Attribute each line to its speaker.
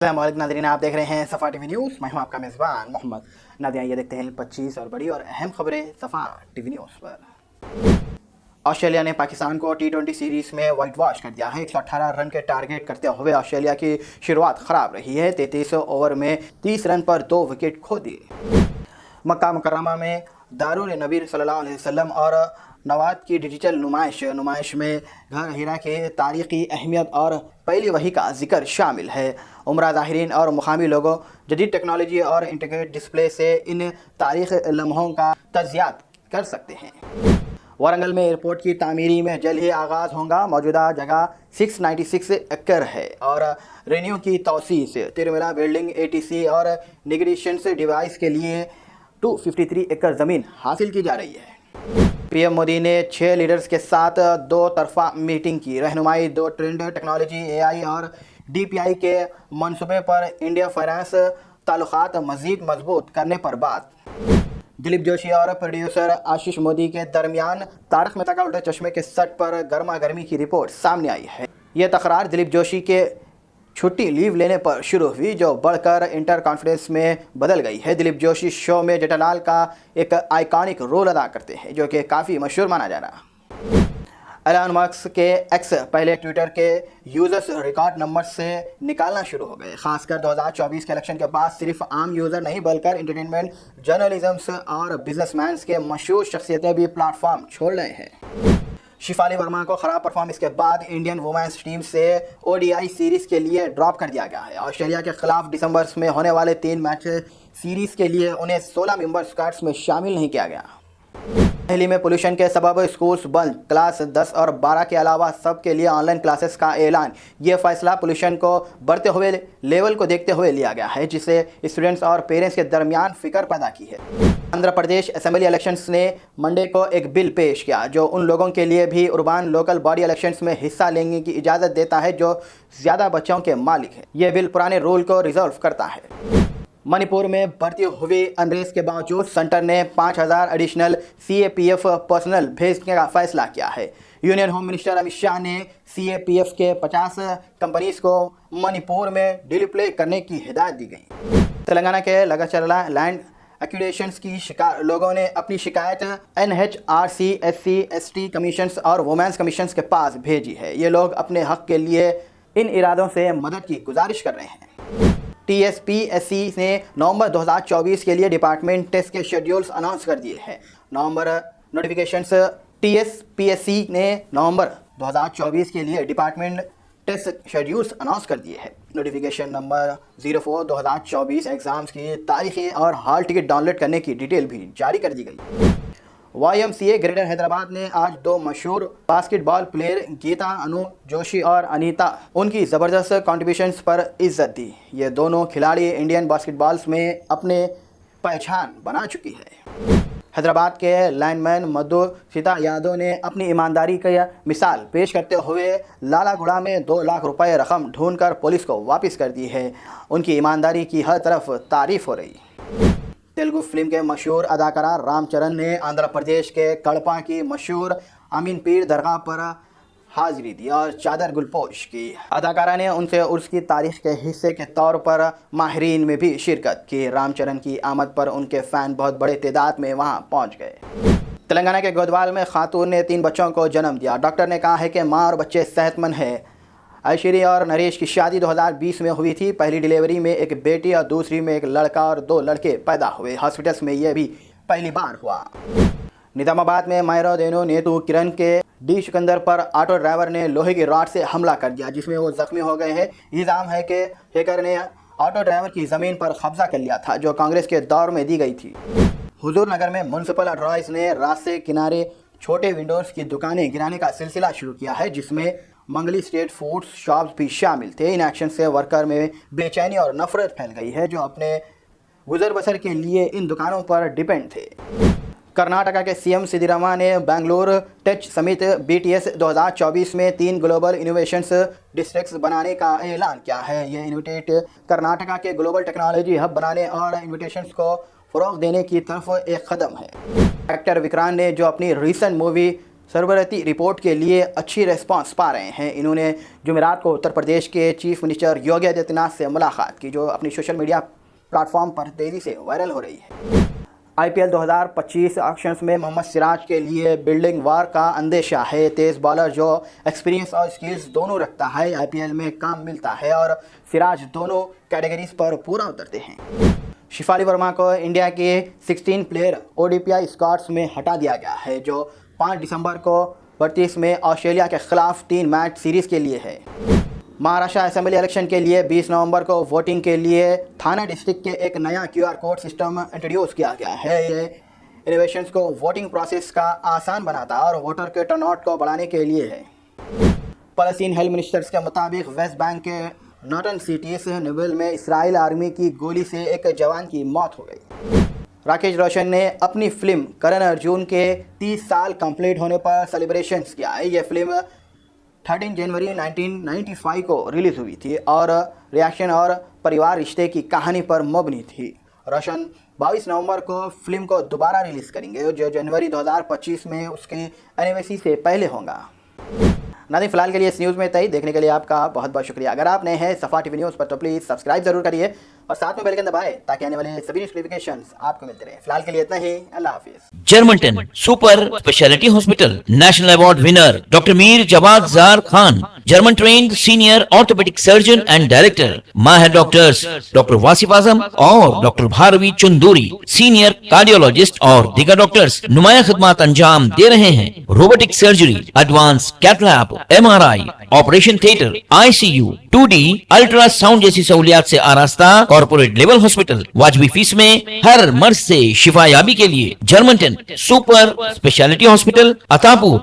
Speaker 1: नाज़रीन, आप देख रहे हैं सफ़ा टीवी न्यूज़। मैं हूं आपका मेज़बान मोहम्मद। नाज़रीन, ये देखते हैं 25 और बड़ी और अहम खबरें सफ़ा टीवी न्यूज़ पर। ऑस्ट्रेलिया ने पाकिस्तान को T20 सीरीज़ में वाइट वॉश कर दिया है। 118 रन के टारगेट करते हुए ऑस्ट्रेलिया की शुरुआत ख़राब रही है। 33 ओवर में 30 रन पर 2 विकेट खो दिए। मक्का मुकर्रमा में दारुल नबी सल्लल्लाहु अलैहि वसल्लम और नवात की डिजिटल नुमाइश में घर हीरा के तारीख़ी अहमियत और पहली वही का जिक्र शामिल है। उम्रा ज़ाहिरीन और मुकामी लोगों जदीद टेक्नोलॉजी और इंटीग्रेटेड डिस्प्ले से इन तारीख़ लम्हों का तज़कियात कर सकते हैं। वारंगल में एयरपोर्ट की तामीरी में जल्द ही आगाज़ होगा। मौजूदा जगह 696 एकड़ है और रेन्यू की तौसीह से तिरमिला बिल्डिंग ATC और निगेशन डिवाइस के लिए 253 एकड़ ज़मीन हासिल की जा रही है। PM मोदी ने 6 लीडर्स के साथ 2 तरफा मीटिंग की। रहनुमाई 2 ट्रेंड टेक्नोलॉजी AI और DPI के मनसूबे पर इंडिया फाइनेंस ताल्लुकात मज़ीद मजबूत करने पर बात। दिलीप जोशी और प्रोड्यूसर आशीष मोदी के दरमियान तारक मेहता का उल्टा चश्मे के सेट पर गर्मा गर्मी की रिपोर्ट सामने आई है। यह तकरार दिलीप जोशी के छुट्टी लीव लेने पर शुरू हुई, जो बढ़कर इंटर कॉन्फ्रेंस में बदल गई है। दिलीप जोशी शो में जेठालाल का एक आइकॉनिक रोल अदा करते हैं, जो कि काफ़ी मशहूर माना जा रहा। एलन मस्क के एक्स पहले ट्विटर के यूज़र्स रिकॉर्ड नंबर से निकालना शुरू हो गए। खासकर 2024 के इलेक्शन के बाद सिर्फ आम यूज़र नहीं बल्कि एंटरटेनमेंट, जर्नलिज्म और बिजनेसमैन के मशहूर शख्सियतें भी प्लेटफॉर्म छोड़ रहे हैं। शिफाली वर्मा को ख़राब परफॉर्मेंस के बाद इंडियन वुमेन्स टीम से ODI सीरीज़ के लिए ड्रॉप कर दिया गया है। ऑस्ट्रेलिया के खिलाफ दिसंबर में होने वाले 3 मैच सीरीज़ के लिए उन्हें 16 मेंबर स्क्वाड्स में शामिल नहीं किया गया। दिल्ली में पोल्यूशन के सबब स्कूल्स बंद। क्लास 10 और 12 के अलावा सब के लिए ऑनलाइन क्लासेस का ऐलान। ये फैसला पोल्यूशन को बढ़ते हुए लेवल को देखते हुए लिया गया है, जिसे स्टूडेंट्स और पेरेंट्स के दरमियान फिक्र पैदा की है। आंध्र प्रदेश असेंबली इलेक्शंस ने मंडे को एक बिल पेश किया जो उन लोगों के लिए भी अर्बन लोकल बॉडी इलेक्शंस में हिस्सा लेने की इजाज़त देता है जो ज़्यादा बच्चों के मालिक हैं। यह बिल पुराने रूल को रिजॉल्व करता है। मणिपुर में बढ़ती हुई अनरेस्ट के बावजूद सेंटर ने 5000 एडिशनल CAPF पर्सनल भेजने का फैसला किया है। Union home minister Amit Shah ने CAPF के 50 कंपनीज को मणिपुर में डिप्लॉय करने की हिदायत दी गई। तेलंगाना के लगाचरला लैंड एक्विजिशंस की शिकार लोगों ने अपनी शिकायत NHRC SC/ST कमीशंस और वुमेन्स कमीशंस के पास भेजी है। ये लोग अपने हक के लिए इन इरादों से मदद की गुजारिश कर रहे हैं। TSPSC ने नवंबर 2024 के लिए डिपार्टमेंट टेस्ट के शेड्यूल्स अनाउंस कर दिए हैं। नोटिफिकेशंस TSPSC ने नवंबर 2024 के लिए डिपार्टमेंट टेस्ट शेड्यूल्स अनाउंस कर दिए हैं। नोटिफिकेशन नंबर 04/2024 एग्ज़ाम्स की तारीखें और हॉल टिकट डाउनलोड करने की डिटेल भी जारी कर दी गई। YMCA ग्रेटर हैदराबाद ने आज 2 मशहूर बास्केटबॉल प्लेयर गीता अनु जोशी और अनीता उनकी ज़बरदस्त कॉन्ट्रीब्यूशंस पर इज्जत दी। ये दोनों खिलाड़ी इंडियन बास्केटबॉल्स में अपने पहचान बना चुकी है। हैदराबाद के लाइनमैन मधु सीता यादव ने अपनी ईमानदारी की मिसाल पेश करते हुए लालागुड़ा में 2 लाख रुपए रकम ढूंढकर पुलिस को वापस कर दी है। उनकी ईमानदारी की हर तरफ तारीफ हो रही। तेलुगु फिल्म के मशहूर अदाकारा रामचरण ने आंध्र प्रदेश के कड़पा की मशहूर अमीन पीर दरगाह पर हाजिरी दी और चादर गुलपोश की। अदाकारा ने उनसे उर्स की तारीख के हिस्से के तौर पर माहिरीन में भी शिरकत की। रामचरण की आमद पर उनके फ़ैन बहुत बड़े तादाद में वहां पहुंच गए। तेलंगाना के गोदवाल में खातून ने 3 बच्चों को जन्म दिया। डॉक्टर ने कहा है कि माँ और बच्चे सेहतमंद हैं। ऐश्वर्य और नरेश की शादी 2020 में हुई थी। पहली डिलीवरी में एक बेटी और दूसरी में एक लड़का और 2 लड़के पैदा हुए। हॉस्पिटल्स में यह भी पहली बार हुआ। निजामाबाद में मायरो देनो नेतू किरण के डी सिकंदर पर ऑटो ड्राइवर ने लोहे की रॉड से हमला कर दिया, जिसमें वो जख्मी हो गए हैं। इल्ज़ाम है कि हैकर ने ऑटो ड्राइवर की ज़मीन पर कब्जा कर लिया था, जो कांग्रेस के दौर में दी गई थी। हुजूर नगर में म्युनिसिपल अथॉरिटीज़ ने रास्ते किनारे छोटे विंडोज़ की दुकानें गिराने का सिलसिला शुरू किया है, जिसमें मंगली स्ट्रीट फूड शॉप्स भी शामिल थे। इन एक्शन से वर्कर में बेचैनी और नफरत फैल गई है, जो अपने गुजर बसर के लिए इन दुकानों पर डिपेंड थे। कर्नाटका के CM सिद्धरामैया ने बेंगलुरु टेक समिट BTS 2024 में 3 ग्लोबल इनोवेशंस डिस्ट्रिक्ट्स बनाने का ऐलान किया है। ये इनोवेट कर्नाटका के ग्लोबल टेक्नोलॉजी हब बनाने और इनोवेशंस को फ़रोग़ देने की तरफ एक कदम है। एक्टर विक्रांत ने जो अपनी रीसेंट मूवी सरबराती रिपोर्ट के लिए अच्छी रिस्पांस पा रहे हैं। इन्होंने जुमेरात को उत्तर प्रदेश के चीफ मिनिस्टर योगी आदित्यनाथ से मुलाकात की, जो अपनी सोशल मीडिया प्लेटफॉर्म पर तेज़ी से वायरल हो रही है। IPL 2025 ऑक्शंस में मोहम्मद सिराज के लिए बिल्डिंग वार का अंदेशा है। तेज़ बॉलर जो एक्सपीरियंस और स्किल्स दोनों रखता है, IPL में काम मिलता है और सिराज दोनों कैटेगरीज पर पूरा उतरते हैं। शिफाली वर्मा को इंडिया के 16 प्लेयर ODI स्क्वाड्स में हटा दिया गया है, जो 5 दिसंबर को 32 में ऑस्ट्रेलिया के खिलाफ 3 मैच सीरीज़ के लिए है। महाराष्ट्र असेंबली इलेक्शन के लिए 20 नवंबर को वोटिंग के लिए थाना डिस्ट्रिक्ट के एक नया QR कोड सिस्टम इंट्रोड्यूस किया गया है। ये इनोवेशंस को वोटिंग प्रोसेस का आसान बनाता है और वोटर के टर्नआउट को बढ़ाने के लिए है। पैलेस्टीन हेल्थ मिनिस्टर्स के मुताबिक वेस्ट बैंक के नॉर्टन सिटी निबल में इसराइल आर्मी की गोली से एक जवान की मौत हो गई। राकेश रोशन ने अपनी फिल्म करण अर्जुन के 30 साल कंप्लीट होने पर सेलिब्रेशंस किया है। ये फिल्म 13 जनवरी 1995 को रिलीज़ हुई थी और रिएक्शन और परिवार रिश्ते की कहानी पर मबनी थी। रोशन 22 नवंबर को फिल्म को दोबारा रिलीज़ करेंगे, जो जनवरी 2025 में उसके एनिवर्सरी से पहले होगा। नाज़रीन, फिलहाल के लिए इस न्यूज़ में इतना ही। देखने के लिए आपका बहुत बहुत शुक्रिया। अगर आप नए हैं सफ़ा टीवी न्यूज़ पर तो प्लीज़ सब्सक्राइब जरूर करिए और साथ में बेल आइकन दबाएं ताकि आने वाले सभी नोटिफिकेशंस आपको मिलते रहे। फिलहाल के लिए इतना ही। अल्लाह हाफिज़।
Speaker 2: Germanton super speciality hospital, national award winner doctor Mir Jawad Zar Khan, German trained senior orthopaedic surgeon and director, माहिर डॉक्टर्स डॉक्टर वासिफ आजम और doctor Bharvi Chanduri, senior cardiologist और दीगर डॉक्टर्स नुमाया खिदमत अंजाम दे रहे हैं। Robotic surgery, advance cath lab, MRI, operation theatre, ICU, 2D ultrasound जैसी सहूलियात से आरास्ता कॉर्पोरेट लेवल हॉस्पिटल। वाजबी फीस में हर मर्ज से शिफायाबी के लिए Germanton super speciality hospital, Attapur,